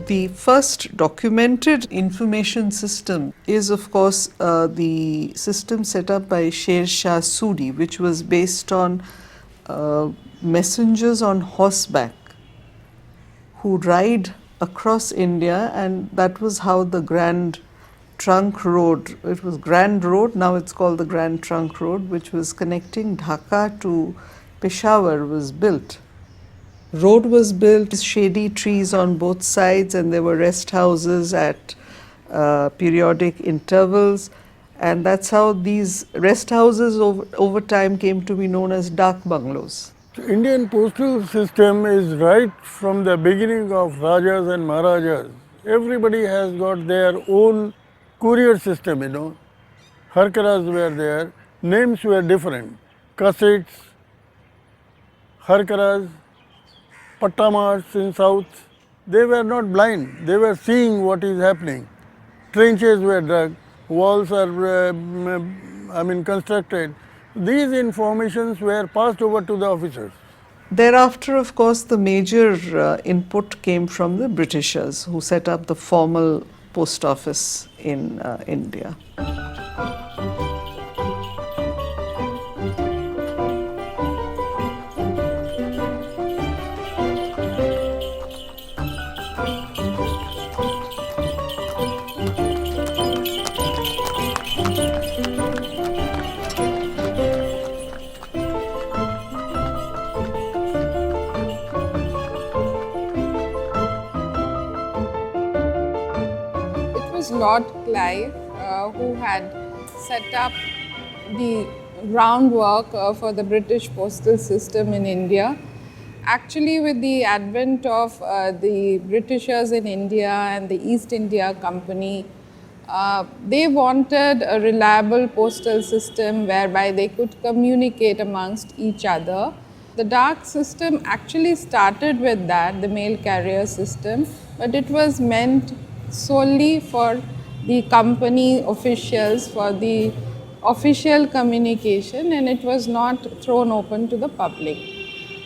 The first documented information system is, of course, the system set up by Sher Shah Suri, which was based on messengers on horseback who ride across India, and that was how the Grand Trunk Road, it was Grand Road, now it's called the Grand Trunk Road, which was connecting Dhaka to Peshawar, was built. Road was built, shady trees on both sides, and there were rest houses at periodic intervals, and that's how these rest houses over time came to be known as dak bungalows. The Indian postal system is right from the beginning of Rajas and Maharajas. Everybody has got their own courier system, you know. Harkaras were there, names were different. Cassettes, Harkaras, Pattamars in south, they were not blind, they were seeing what is happening. Trenches were dug, walls are constructed. These informations were passed over to the officers. Thereafter, of course, the major input came from the Britishers, who set up the formal post office in India. Lord Clive, who had set up the groundwork for the British postal system in India. Actually, with the advent of the Britishers in India and the East India Company, they wanted a reliable postal system whereby they could communicate amongst each other. The dak system actually started with that, the mail carrier system, but it was meant solely for the company officials, for the official communication, and it was not thrown open to the public.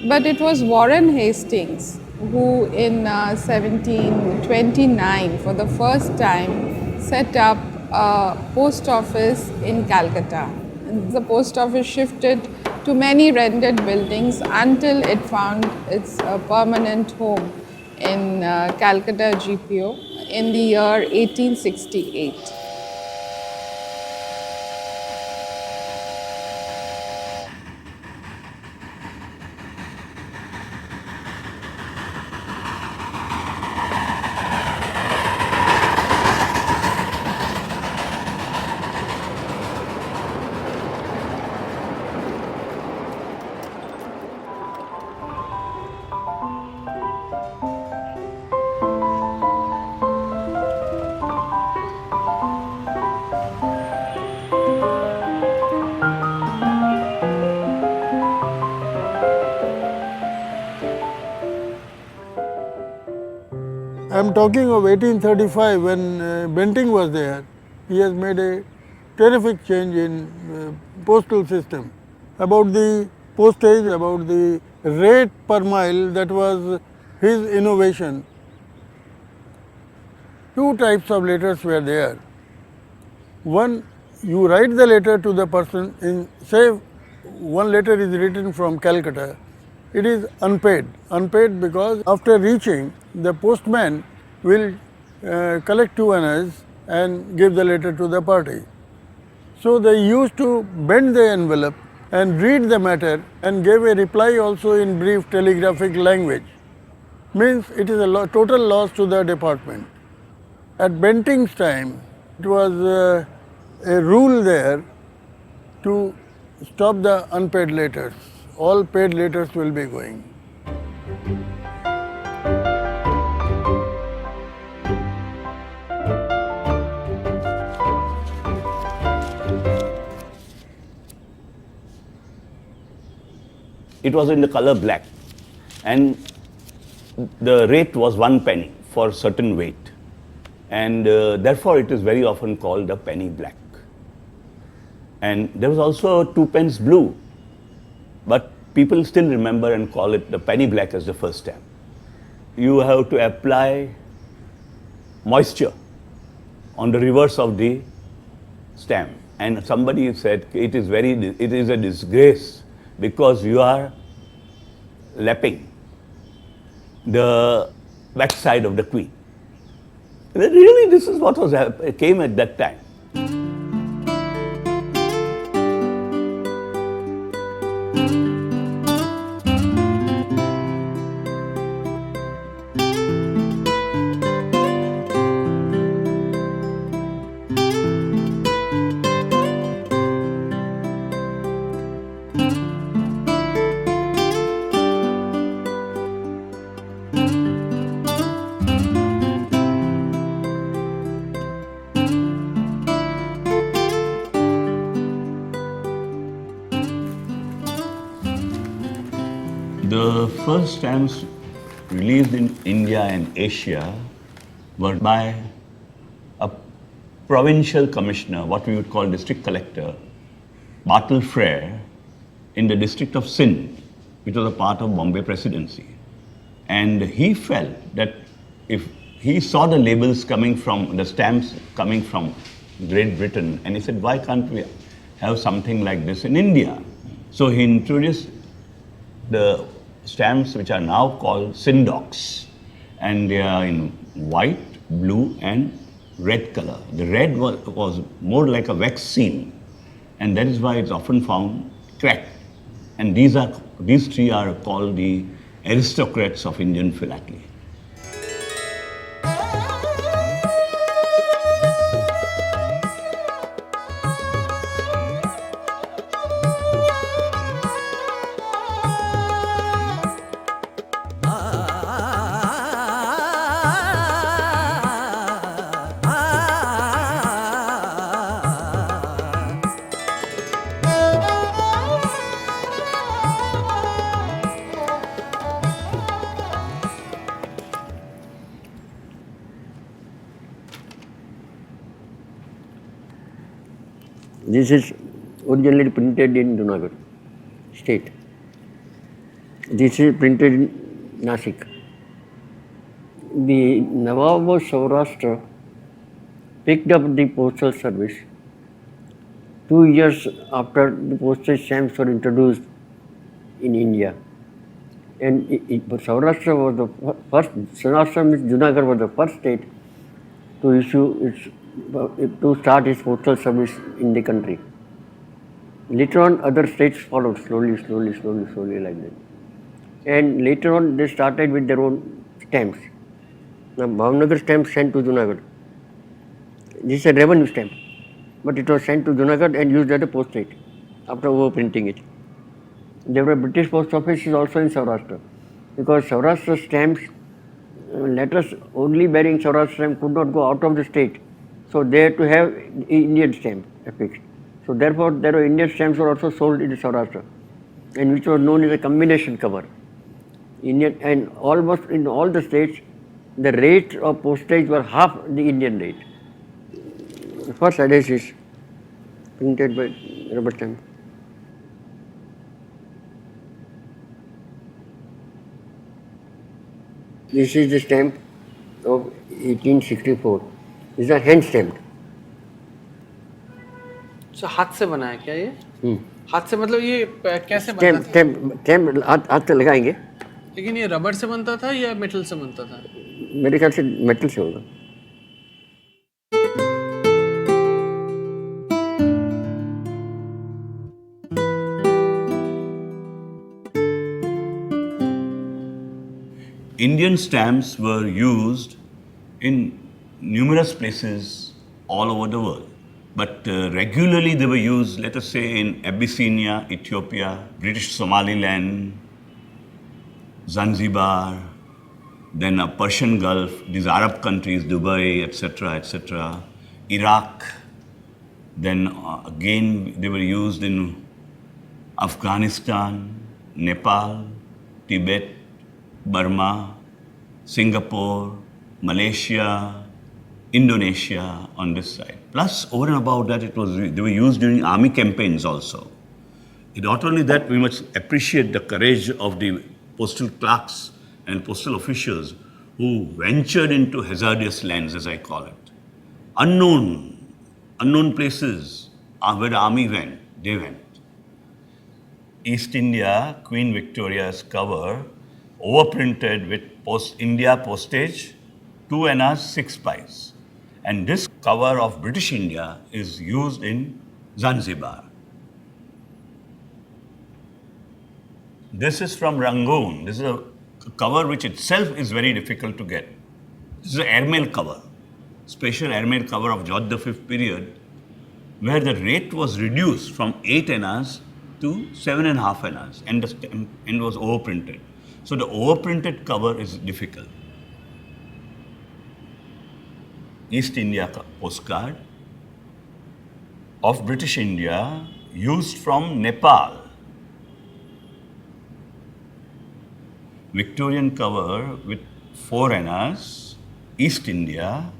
But it was Warren Hastings who in 1729 for the first time set up a post office in Calcutta. And the post office shifted to many rented buildings until it found its permanent home in Calcutta GPO in the year 1868. I am talking of 1835 when Benting was there. He has made a terrific change in postal system. About the postage, about the rate per mile, that was his innovation. Two types of letters were there. One, you write the letter to the person, say one letter is written from Calcutta, it is unpaid. Unpaid because after reaching, the postman will collect 2 annas and give the letter to the party. So they used to bend the envelope and read the matter and gave a reply also in brief telegraphic language. Means it is a total loss to the department. At Benting's time, it was a rule there to stop the unpaid letters. All paid letters will be going. It was in the color black, and the rate was 1 penny for certain weight, and therefore it is very often called a penny black. And there was also 2 pence blue, but people still remember and call it the penny black as the first stamp. You have to apply moisture on the reverse of the stamp. And somebody said it is a disgrace because you are lapping the backside of the queen. Really, this is what came at that time. The first stamps released in India and Asia were by a provincial commissioner, what we would call district collector, Batal Frere, in the district of Sindh, which was a part of Bombay Presidency. And he felt that if he saw the labels coming from, the stamps coming from Great Britain, and he said, why can't we have something like this in India? So he introduced the stamps which are now called Sindocs, and they are in white, blue and red color. The red was more like a wax seal, and that is why it's often found cracked. And these three are called the aristocrats of Indian philately. This is originally printed in Junagadh state. This is printed in Nasik. The Nawab of Saurashtra picked up the postal service 2 years after the postage stamps were introduced in India. And Saurashtra was the first, Saurashtra means Junagadh was the first state to start its postal service in the country. Later on, other states followed slowly like that. And later on, they started with their own stamps. Now, Bhavnagar stamp sent to Junagadh. This is a revenue stamp, but it was sent to Junagadh and used as a postage after overprinting it. There were British post offices also in Saurashtra, because Saurashtra stamps, letters only bearing Saurashtra stamp could not go out of the state. So they had to have Indian stamp affixed. So therefore, there were Indian stamps were also sold in Saurashtra, and which was known as a combination cover. Indian, and almost in all the states, the rates of postage were half the Indian rate. The first address is printed by rubber stamp. This is the stamp of 1864. These are hand stamped. अच्छा हाथ से बना है क्या ये? हाथ से मतलब ये कैसे बना था? स्टैम्प हाथ से लगाएंगे. लेकिन ये रबड़ से बनता था या मेटल से बनता था? मेरे ख्याल से मेटल से होगा. Indian stamps were used in numerous places all over the world. But regularly they were used, let us say, in Abyssinia, Ethiopia, British Somaliland, Zanzibar, then Persian Gulf, these Arab countries, Dubai, etc., Iraq. Then again they were used in Afghanistan, Nepal, Tibet, Burma, Singapore, Malaysia, Indonesia on this side. Plus, over and above that, they were used during army campaigns also. Not only that, we must appreciate the courage of the postal clerks and postal officials who ventured into hazardous lands, as I call it. Unknown places where the army went, they went. East India, Queen Victoria's cover, overprinted with India postage, 2 annas, 6 pies. And this cover of British India is used in Zanzibar. This is from Rangoon. This is a cover which itself is very difficult to get. This is an airmail cover, special airmail cover of George V period, where the rate was reduced from 8 annas to 7.5 annas and was overprinted. So the overprinted cover is difficult. East India postcard of British India used from Nepal. Victorian cover with 4 annas, East India,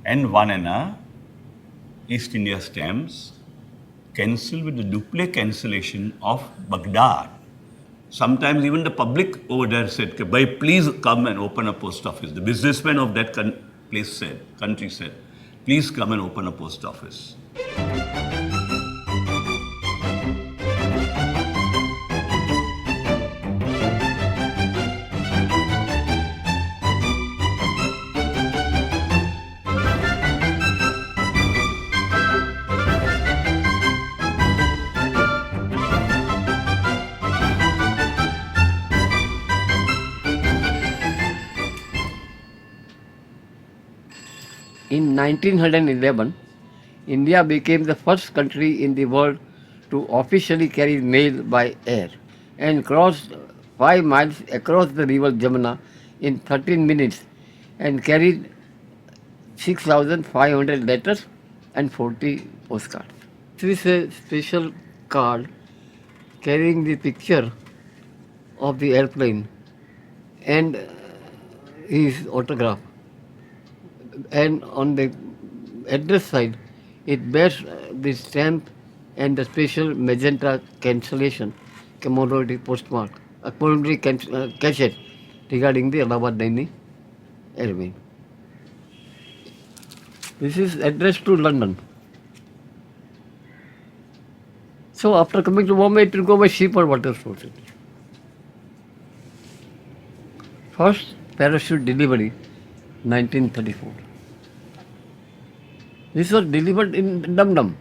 and 1 anna, East India stamps, cancelled with the duplicate cancellation of Baghdad. Sometimes even the public over there said, "Bhai, please come and open a post office." The businessmen of that country said, "Please come and open a post office." In 1911, India became the first country in the world to officially carry mail by air and crossed 5 miles across the river Jamuna in 13 minutes and carried 6,500 letters and 40 postcards. This is a special card carrying the picture of the airplane and his autograph. And on the address side, it bears the stamp and the special magenta cancellation commemorative postmark, a commemorative cachet regarding the Allahabad Daily airplane. This is addressed to London. So after coming to Bombay, it will go by ship or water source. First parachute delivery, 1934. This was delivered in Dum Dum.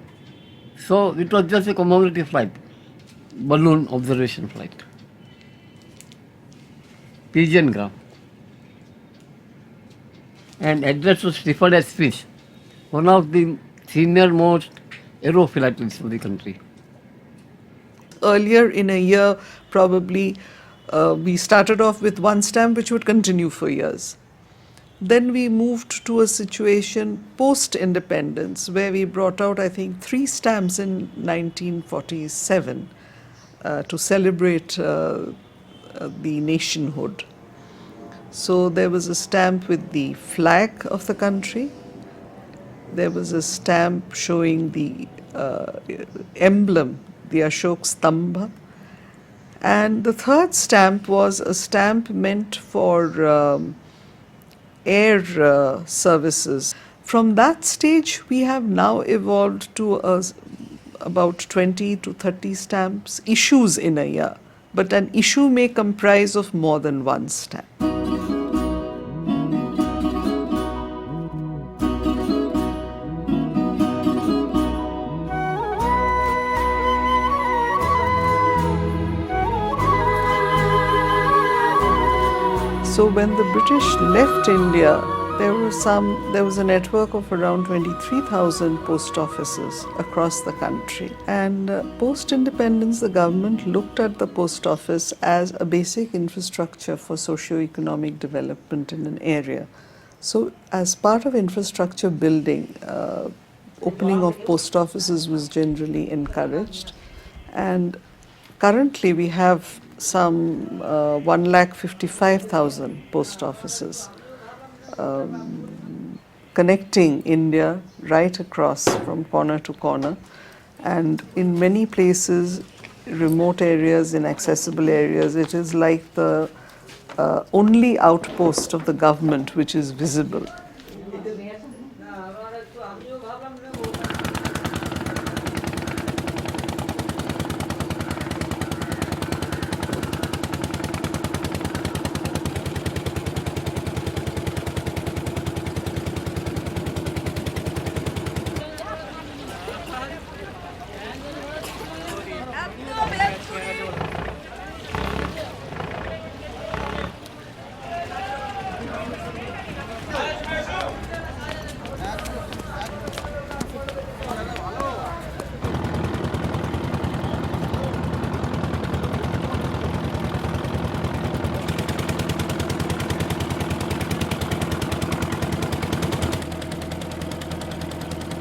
So it was just a commemorative flight, balloon observation flight. Pigeon graph. And address was referred as Fish, one of the senior most aerophilatelist of the country. Earlier in a year, probably, we started off with one stamp which would continue for years. Then we moved to a situation post-independence where we brought out, I think, 3 stamps in 1947 to celebrate the nationhood. So there was a stamp with the flag of the country. There was a stamp showing the emblem, the Ashok Stambha. And the third stamp was a stamp meant for air services. From that stage, we have now evolved to about 20 to 30 stamps, issues in a year. But an issue may comprise of more than one stamp. So when the British left India, there was a network of around 23,000 post offices across the country. And post-independence, the government looked at the post office as a basic infrastructure for socio-economic development in an area. So as part of infrastructure building, opening of post offices was generally encouraged. And currently we have some 1,55,000 post offices connecting India right across from corner to corner, and in many places, remote areas, inaccessible areas, it is like the only outpost of the government which is visible.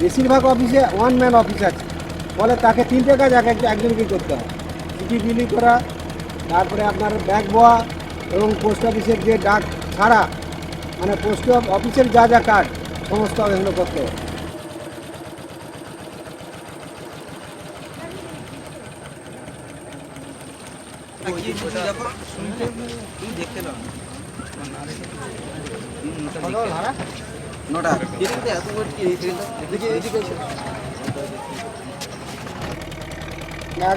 বেশিরভাগ অফিসে one man office আছে, ফলে তাকে 3টে কাজ একজনকেই করতে হয়। চিঠি বিলি করা, তারপরে আপনার ব্যাগ বয়া এবং পোস্ট অফিসের যে ডাক ছাড়া, মানে পোস্ট অফিসের যা যা কাজ সমস্ত এগুলো করতে হয়।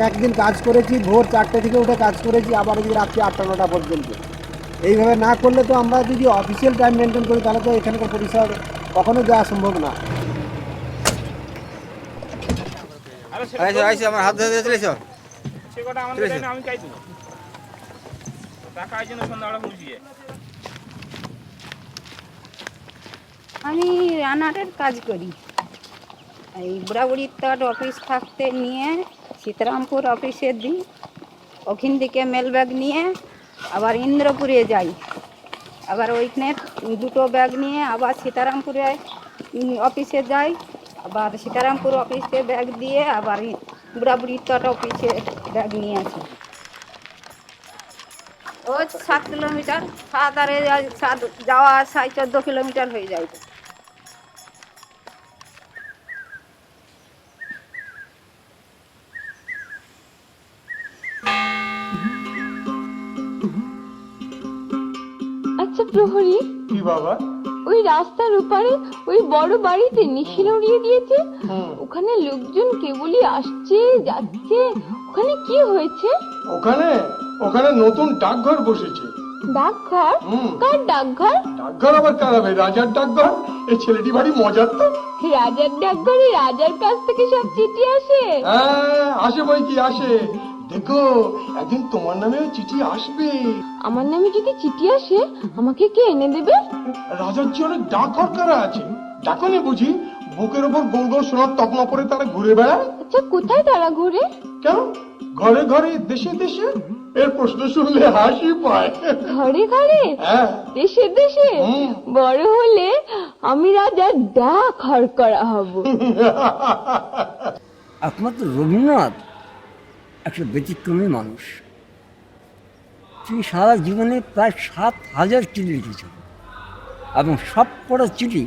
একদিন কাজ করেছি ভোর 4টে থেকে উঠে কাজ করেছি, আবার যদি রাত্রি 8টা-9টা পর্যন্ত। এইভাবে না করলে তো আমরা যদি অফিসিয়াল টাইম মেনটেন করি তাহলে তো এখানকার পরিষেবা কখনো যাওয়া সম্ভব না। আমার হাত ধরে চলেছ আমি রানারের কাজ করি। এই বুড়াবুড়ির তট অফিস থাকতে নিয়ে সীতারামপুর অফিসে দিই, ওখান থেকে মেল ব্যাগ নিয়ে আবার ইন্দ্রপুরে যাই, আবার ওইখানে 2টো ব্যাগ নিয়ে আবার সীতারামপুরে অফিসে যাই, আবার সীতারামপুর অফিসে ব্যাগ দিয়ে আবার বুড়াবুড়ির তট অফিসে ব্যাগ নিয়ে আসি। ও 7 কিলোমিটার, 7 আর যাওয়া আসা 14 কিলোমিটার হয়ে যায়। আচ্ছা প্রহরী, কি বাবা? ওই রাস্তার ওপারে ওই বড় বাড়িতে নিশিন উড়িয়ে দিয়েছে, ওখানে লোকজন কেবলই আসছে যাচ্ছে, ওখানে কি হয়েছে? ওখানে নতুন ডাকঘর বসেছে। ডাকঘর? কার ডাকঘর? ডাকঘর আবার কার হবে? রাজার ডাকঘর। এই ছেলেটি ভারী মজার তো। রাজার ডাকঘরে রাজার কাছ থেকে সব চিঠি আসে? হ্যাঁ, আসে বই কি আসে। দেখো, একদিন তোমার নামেও চিঠি আসবে। আমার নামে যদি চিঠি আসে আমাকে কে এনে দেবে? রাজার যে অনেক ডাকঘর কারা আছে, ডাকনে বুঝি বুকের ওপর গোল গোল সোনার তকমা পরে তারা ঘুরে বেড়ায়। আচ্ছা, কোথায় তারা ঘুরে? কেন, ঘরে ঘরে দেশে দেশে? এর প্রশ্ন শুনলে হাসি পায়। ঘরে ঘরে দেশে দেশে? বড় হলে আমি রাজার ডাক হর করা হব। একমাত্র রবীন্দ্রনাথ একটা ব্যতিক্রমী মানুষ। তিনি সারা জীবনে প্রায় 7,000 চিঠি লিখেছেন এবং সব কটা চিঠি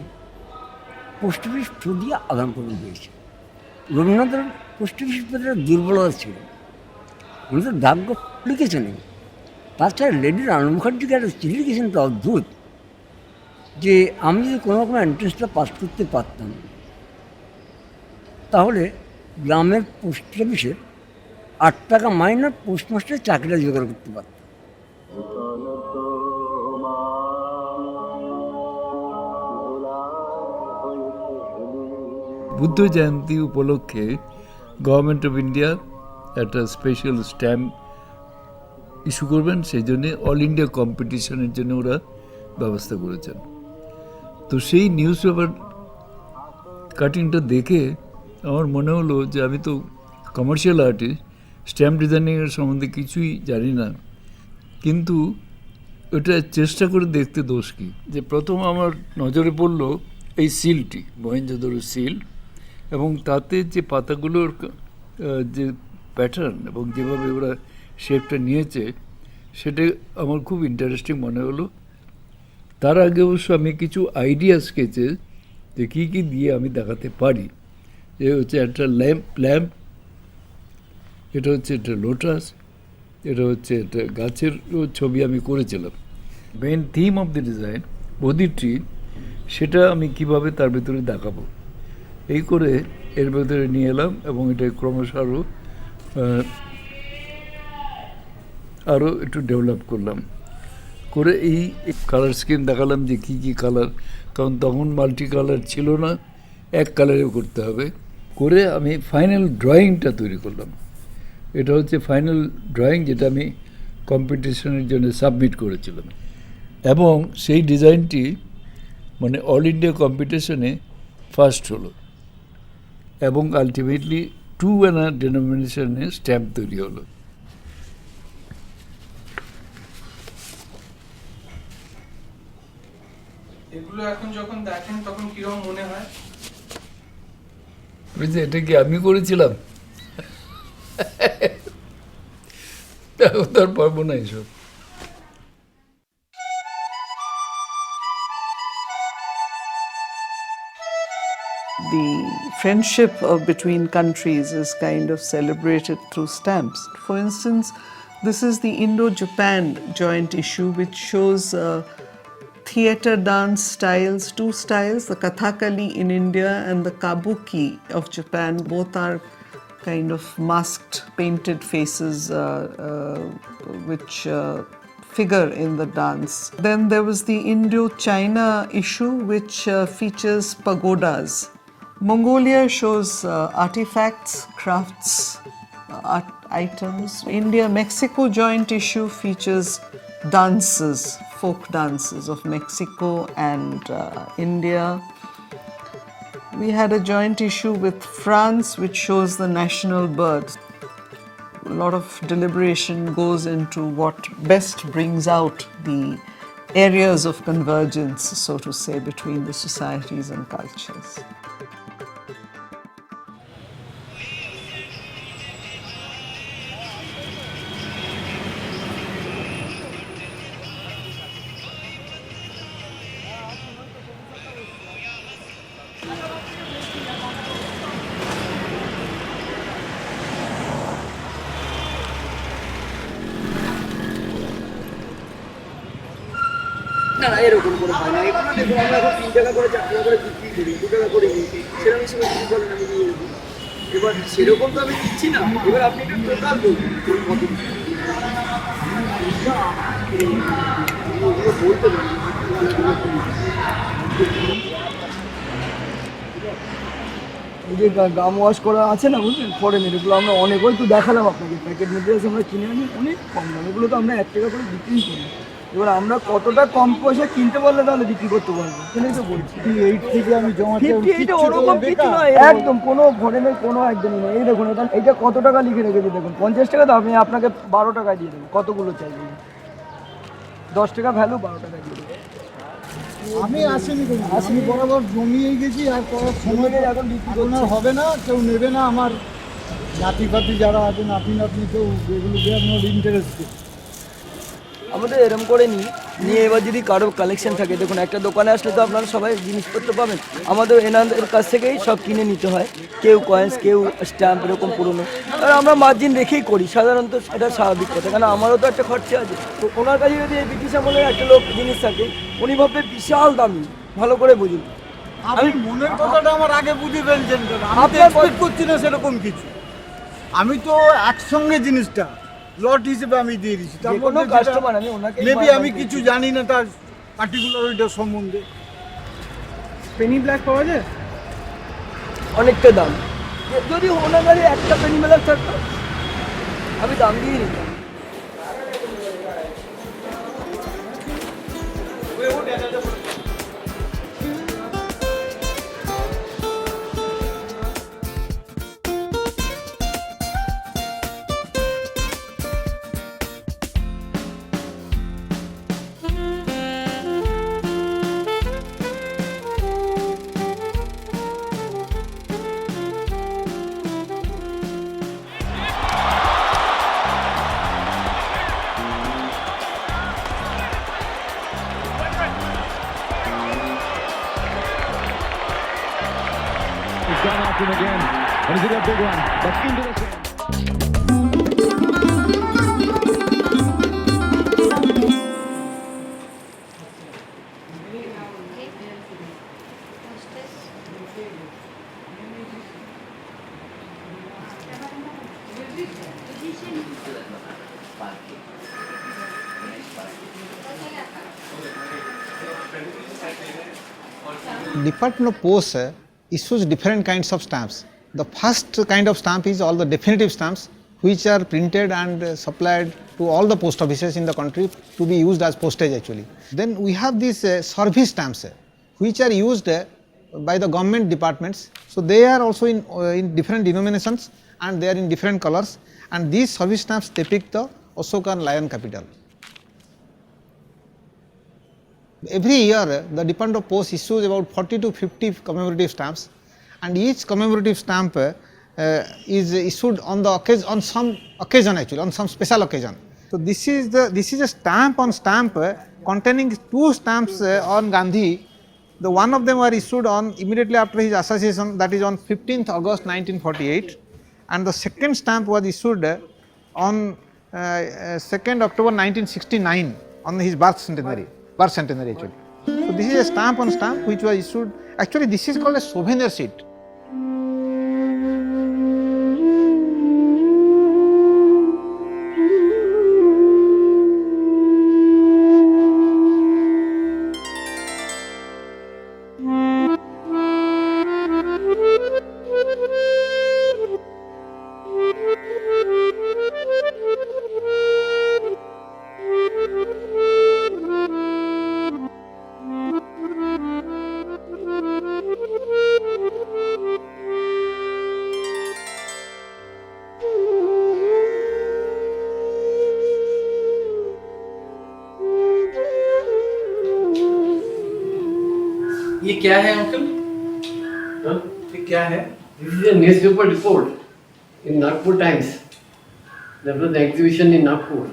পোস্ট অফিস থ্রু দিয়ে আদান প্রদান হয়েছে। রবীন্দ্রনাথের পোস্ট অফিস প্রতি দুর্বলতা ছিল, উনি তো ডাকঘর লিখেছেন। তাছাড়া লেডি রানু মুখার্জিকে একটা চিঠি লিখেছেন তো অদ্ভুত, যে আমি যদি কোনো রকম এন্ট্রেন্সটা পাস করতে পারতাম তাহলে গ্রামের পোস্ট অফিসে 8 টাকা মাইনে পোস্টমাস্টারের চাকরিটা জোগাড় করতে পারতাম। বুদ্ধ জয়ন্তী উপলক্ষে গভর্নমেন্ট অফ ইন্ডিয়া একটা স্পেশাল স্ট্যাম্প ইস্যু করবেন, সেই জন্যে অল ইন্ডিয়া কম্পিটিশনের জন্য ওরা ব্যবস্থা করেছেন। তো সেই নিউজ পেপার কাটিংটা দেখে আমার মনে হলো যে আমি তো কমার্শিয়াল আর্টিস্ট, স্ট্যাম্প ডিজাইনিংয়ের সম্বন্ধে কিছুই জানি না, কিন্তু ওটা চেষ্টা করে দেখতে দোষ কী। যে প্রথম আমার নজরে পড়লো এই সিলটি, মহেঞ্জোদারো সিল, এবং তাতে যে পাতাগুলোর যে প্যাটার্ন এবং যেভাবে ওরা শেপটা নিয়েছে সেটা আমার খুব ইন্টারেস্টিং মনে হলো। তার আগে অবশ্য আমি কিছু আইডিয়া স্কেচে যে কী কী দিয়ে আমি দেখাতে পারি। এ হচ্ছে একটা ল্যাম্প, এটা হচ্ছে একটা লোটাস, এটা হচ্ছে একটা গাছের ছবি আমি করেছিলাম। Main theme of the design Bodhi tree, সেটা আমি কিভাবে তার ভিতরে দেখাবো এই করে এর ভেতরে নিয়ে এলাম এবং এটা ক্রমশ আরও একটু ডেভেলপ করলাম করে এই কালার স্কিম দেখালাম যে কী কী কালার, কারণ তখন মাল্টি কালার ছিল না, এক কালারেও করতে হবে করে আমি ফাইনাল ড্রয়িংটা তৈরি করলাম। এটা হচ্ছে ফাইনাল ড্রয়িং যেটা আমি কম্পিটিশনের জন্য সাবমিট করেছিলাম এবং সেই ডিজাইনটি মানে অল ইন্ডিয়া কম্পিটিশনে ফার্স্ট হলো এবং আলটিমেটলি 2 আনা ডেনোমিনেশনে স্ট্যাম্প তৈরি হলো। এগুলো এখন যখন দেখেন তখন কিরকম মনে হয়? এটা কি আমি করেছিলাম? তার পারবো না এসব। The friendship between countries is kind of celebrated through stamps. For instance, this is the Indo-Japan joint issue, which shows theatre dance styles, two styles, the Kathakali in India and the Kabuki of Japan. Both are kind of masked, painted faces which figure in the dance. Then there was the Indo-China issue, which features pagodas. Mongolia shows artifacts, crafts, art items. India-Mexico joint issue features dances, folk dances of Mexico and India. We had a joint issue with France, which shows the national birds. A lot of deliberation goes into what best brings out the areas of convergence, so to say, between the societies and cultures. না না এরকম করে হয় না, এগুলো দেখুন আমরা এখন 3 টাকা করে 4 টাকা করে বিক্রি করি, 2 টাকা করে নিই, সেরকম হিসেবে কি বলেন আমি নিয়ে নেব। এবার সেরকম তো আমি দিচ্ছি না, এবার আপনি একটু টোটাল বলুন কত বলতে পারেন। এই যে গাম ওয়াশ করা আছে না বুঝলেন ফরেনের, এগুলো আমরা অনেক ওই তো দেখালাম আপনাকে প্যাকেট মেটেরিয়ালস আমরা কিনে আনি অনেক কম দাম, এগুলো তো আমরা 1 টাকা করে বিক্রি করি। এবার আমরা কতটা কম পয়সা কিনতে পারলে তাহলে বিক্রি করতে পারবো, সেটাই তো বলছি। 58 থেকে আমি জমা 58 ওরকম কিছু নয়, একদম কোনো ফরেনের কোনো একদমই নেই। এই দেখুন এটা কত টাকা লিখে রেখেছি দেখুন, 50 টাকা দাও, আমি আপনাকে 12 টাকায় দিয়ে দেবো। কতগুলো চাইবে? 10 টাকা ভ্যালু, 12 টাকা দিয়ে দেবো। আমি আসিনি বরাবর জমিয়ে গেছি, আর করার সময় এখন বিক্রি করতে হবে না, কেউ নেবে না। আমার জাতি পাতি যারা আছেন আপনি কেউ এগুলো দেওয়ার ইন্টারেস্টেড। আমাদের এরম করে নিয়ে এবার যদি কারো কালেকশন থাকে, দেখুন একটা দোকানে আসলে তো আপনারা সবাই জিনিসপত্র পাবেন, আমাদের এনাদের কাছ থেকেই সব কিনে নিতে হয়, কেউ কয়েন্স, কেউ স্ট্যাম্প, এরকম পুরোনো। আর আমরা মার্জিন রেখেই করি সাধারণত, এটা স্বাভাবিক কথা, কারণ আমারও তো একটা খরচা আছে। তো ওনার কাছে যদি এই ব্রিটিশ আমলের একটা লোক জিনিস থাকে, উনি ভাববে বিশাল দামি, ভালো করে বুঝুন। আমি মনের কথাটা আমার আগে বুঝে ফেলছেন, আমি এক্সপেক্ট করছি না সেরকম কিছু। আমি তো একসঙ্গে জিনিসটা লট হিসেবে আমি দিয়ে দিচ্ছি, কোনো কাস্টমার আমি ওনাকে মেবি আমি কিছু জানি না তার পার্টিকুলার ওইটা সম্বন্ধে। পেনি ব্ল্যাক পাওয়া যায় অনেকটা দাম, যদি ওনার গাড়ি একটা পেনি ব্ল্যাক থাকতো আমি দাম দিয়ে নিতাম। Again, and he's got a big one, but into the sand. Department of Post issues different kinds of stamps. The first kind of stamp is all the definitive stamps, which are printed and supplied to all the post offices in the country to be used as postage actually. Then we have these service stamps, which are used by the government departments. So they are also in different denominations and they are in different colors, and these service stamps depict the Ashokan lion capital. Every year the Department of Post issues about 40 to 50 commemorative stamps, and each commemorative stamp is issued on some occasion actually, on some special occasion. So this is a stamp on stamp containing two stamps on Gandhi. The one of them were issued on immediately after his assassination, that is on 15th August 1948, and the second stamp was issued on 2nd October 1969 on his birth centenary actually. So this is a stamp on stamp which was issued, actually this is called a souvenir sheet. ये क्या है uncle? ये क्या है? This is a newspaper report in Nagpur Times. There was an exhibition in Nagpur.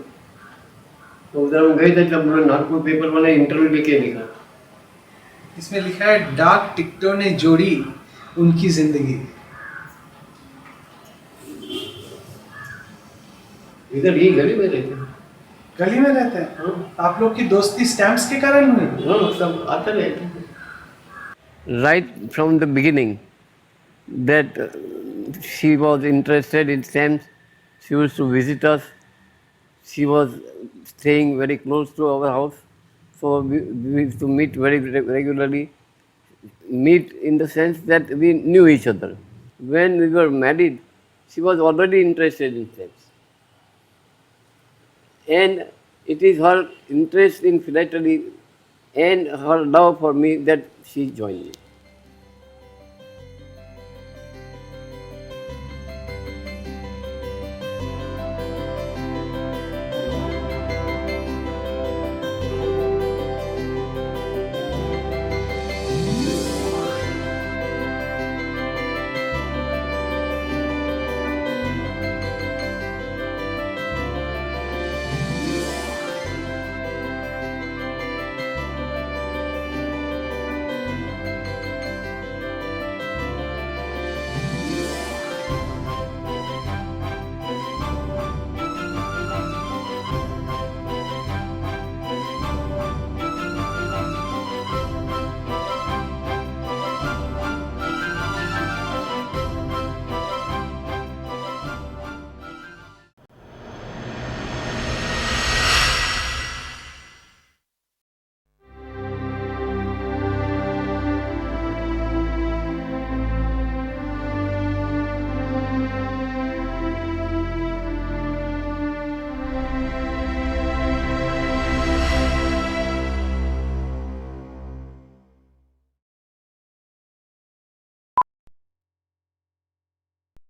तो उधर हम गए थे तब नागपुर पेपर वाले इंटरव्यू लेके लिखा. इसमें लिखा है डाक टिकटों ने जोड़ी उनकी जिंदगी. इधर ही गली में रहते हैं. गली में रहते हैं? आप लोग की दोस्ती स्टैम्प्स के कारण हुई? हाँ, सब आते रहते हैं. Right from the beginning, that she was interested in stamps. She used to visit us. She was staying very close to our house, so we used to meet very regularly. Meet in the sense that we knew each other. When we were married, she was already interested in stamps, and it is her interest in philately and her love for me that she joined me.